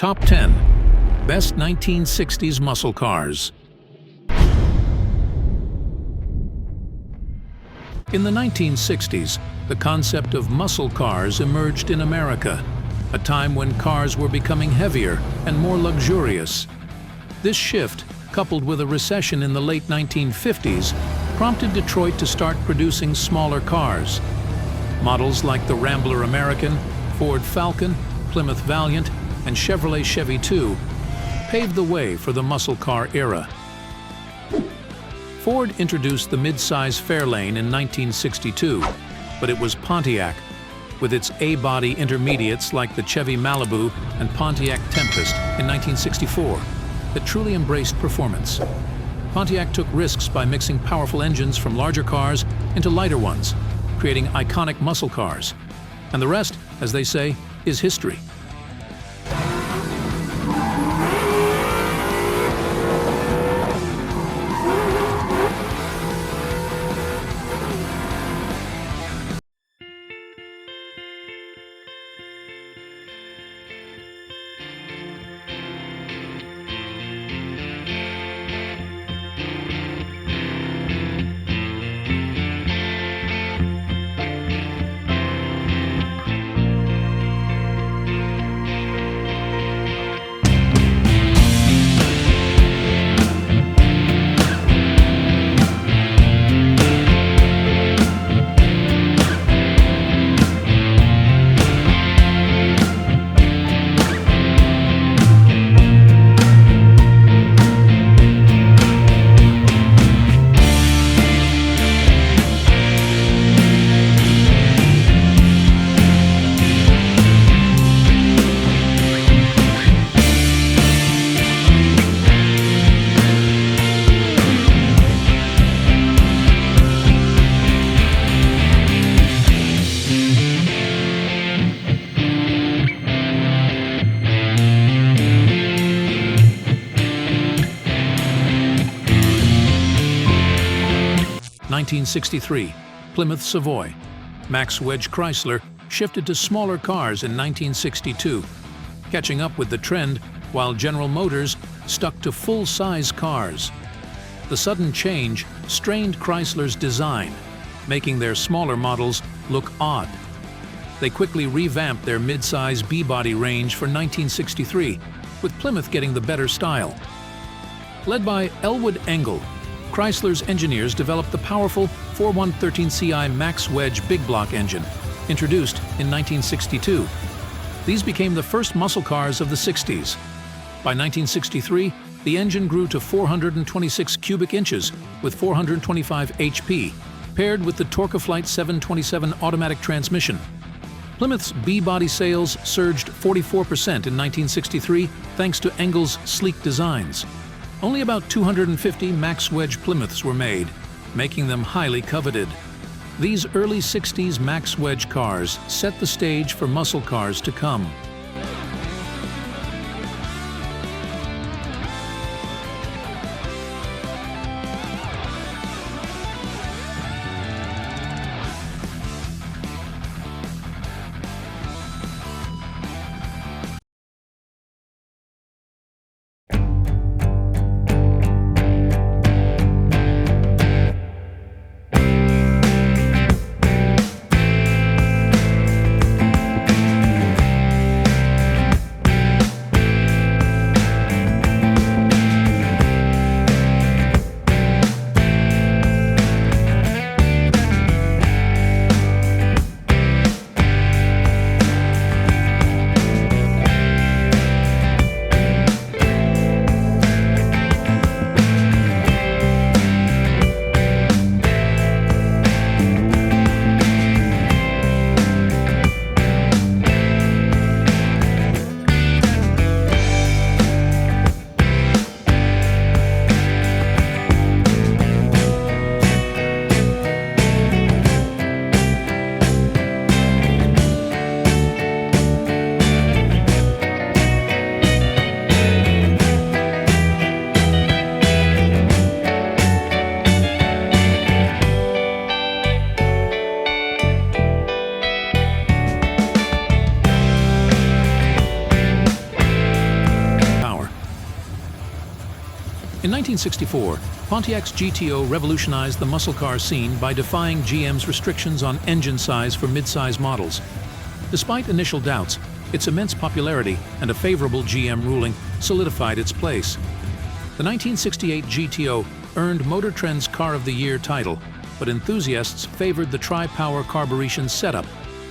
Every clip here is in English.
Top 10 Best 1960s Muscle Cars. In the 1960s, the concept of muscle cars emerged in America, a time when cars were becoming heavier and more luxurious. This shift, coupled with a recession in the late 1950s, prompted Detroit to start producing smaller cars. Models like the Rambler American, Ford Falcon, Plymouth Valiant, and Chevrolet Chevy II paved the way for the muscle car era. Ford introduced the mid-size Fairlane in 1962, but it was Pontiac, with its A-body intermediates like the Chevy Malibu and Pontiac Tempest in 1964, that truly embraced performance. Pontiac took risks by mixing powerful engines from larger cars into lighter ones, creating iconic muscle cars. And the rest, as they say, is history. (1963) Plymouth Savoy. Max Wedge Chrysler shifted to smaller cars in 1962, catching up with the trend while General Motors stuck to full-size cars. The sudden change strained Chrysler's design, making their smaller models look odd. They quickly revamped their mid-size B-body range for 1963, with Plymouth getting the better style. Led by Elwood Engel, Chrysler's engineers developed the powerful 4113CI Max Wedge big block engine, introduced in 1962. These became the first muscle cars of the 60s. By 1963, the engine grew to 426 cubic inches with 425 HP, paired with the Torque-A-Flight 727 automatic transmission. Plymouth's B-body sales surged 44% in 1963 thanks to Engel's sleek designs. Only about 250 Max Wedge Plymouths were made, making them highly coveted. These early 60s Max Wedge cars set the stage for muscle cars to come. In 1964, Pontiac's GTO revolutionized the muscle car scene by defying GM's restrictions on engine size for mid-size models. Despite initial doubts, its immense popularity and a favorable GM ruling solidified its place. The 1968 GTO earned Motor Trend's Car of the Year title, but enthusiasts favored the Tri-Power carburation setup,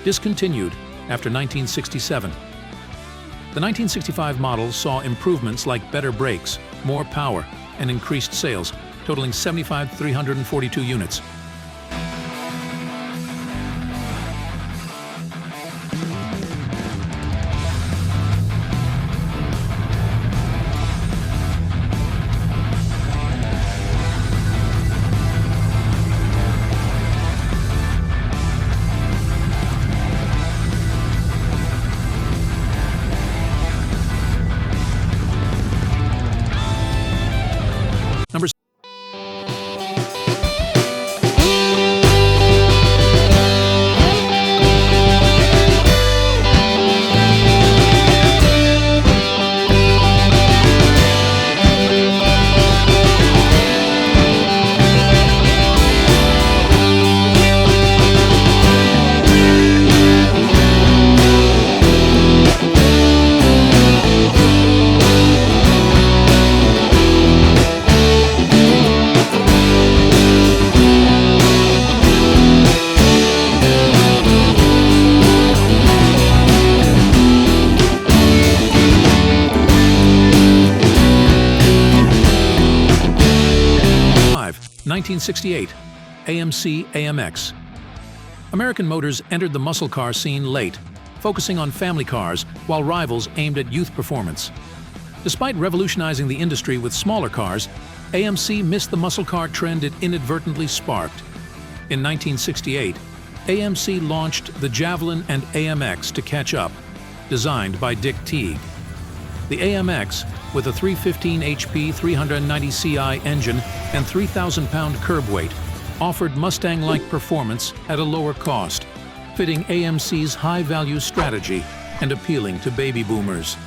discontinued after 1967. The 1965 model saw improvements like better brakes, more power, and increased sales, totaling 75,342 units. Number 1968, AMC AMX. American Motors entered the muscle car scene late, focusing on family cars while rivals aimed at youth performance. Despite revolutionizing the industry with smaller cars, AMC missed the muscle car trend it inadvertently sparked. In 1968, AMC launched the Javelin and AMX to catch up, designed by Dick Teague. The AMX, with a 315 HP 390 Ci engine and 3,000-pound curb weight, offered Mustang-like performance at a lower cost, fitting AMC's high-value strategy and appealing to baby boomers.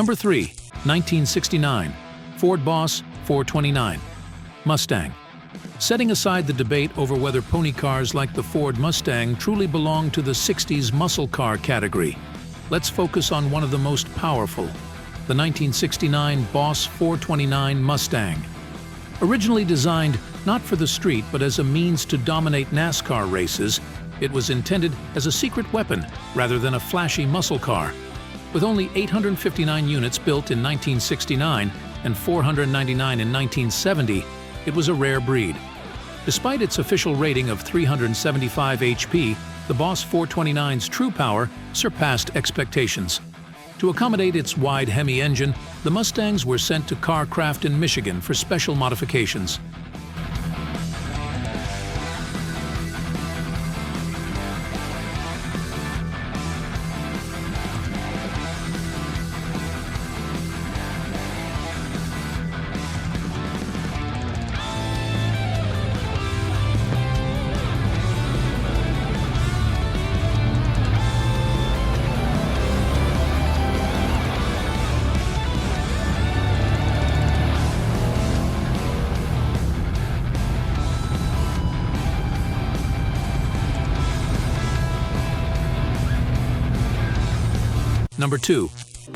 Number 3, 1969, Ford Boss 429, Mustang. Setting aside the debate over whether pony cars like the Ford Mustang truly belong to the 60s muscle car category, let's focus on one of the most powerful, the 1969 Boss 429 Mustang. Originally designed not for the street but as a means to dominate NASCAR races, it was intended as a secret weapon rather than a flashy muscle car. With only 859 units built in 1969 and 499 in 1970, it was a rare breed. Despite its official rating of 375 HP, the Boss 429's true power surpassed expectations. To accommodate its wide Hemi engine, the Mustangs were sent to Carcraft in Michigan for special modifications. Number 2.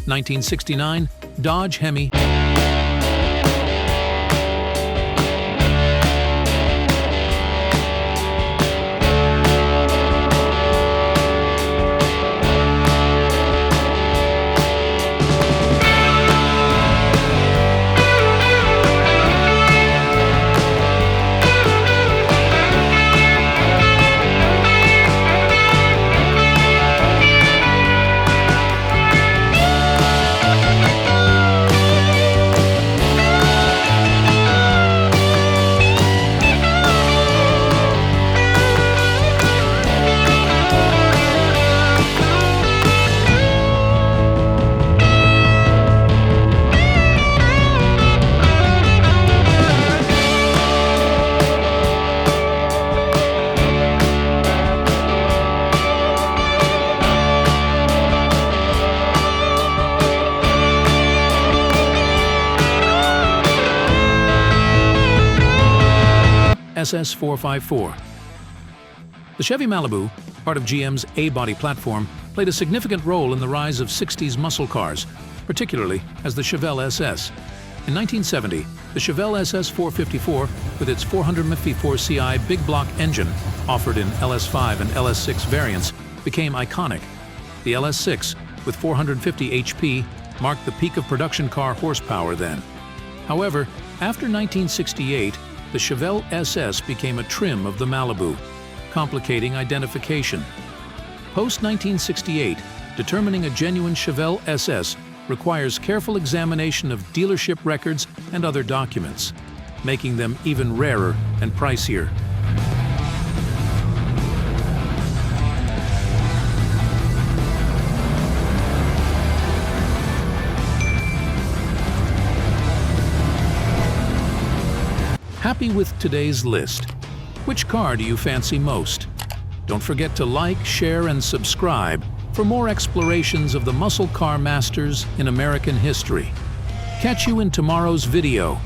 1969 Dodge Hemi. SS454. The Chevy Malibu, part of GM's A-body platform, played a significant role in the rise of 60s muscle cars, particularly as the Chevelle SS. In 1970, the Chevelle SS454, with its 454 CI big block engine, offered in LS5 and LS6 variants, became iconic. The LS6, with 450 HP, marked the peak of production car horsepower then. However, after 1968, the Chevelle SS became a trim of the Malibu, complicating identification. Post-1968, determining a genuine Chevelle SS requires careful examination of dealership records and other documents, making them even rarer and pricier. Happy with today's list? Which car do you fancy most? Don't forget to like, share, and subscribe for more explorations of the muscle car masters in American history. Catch you in tomorrow's video.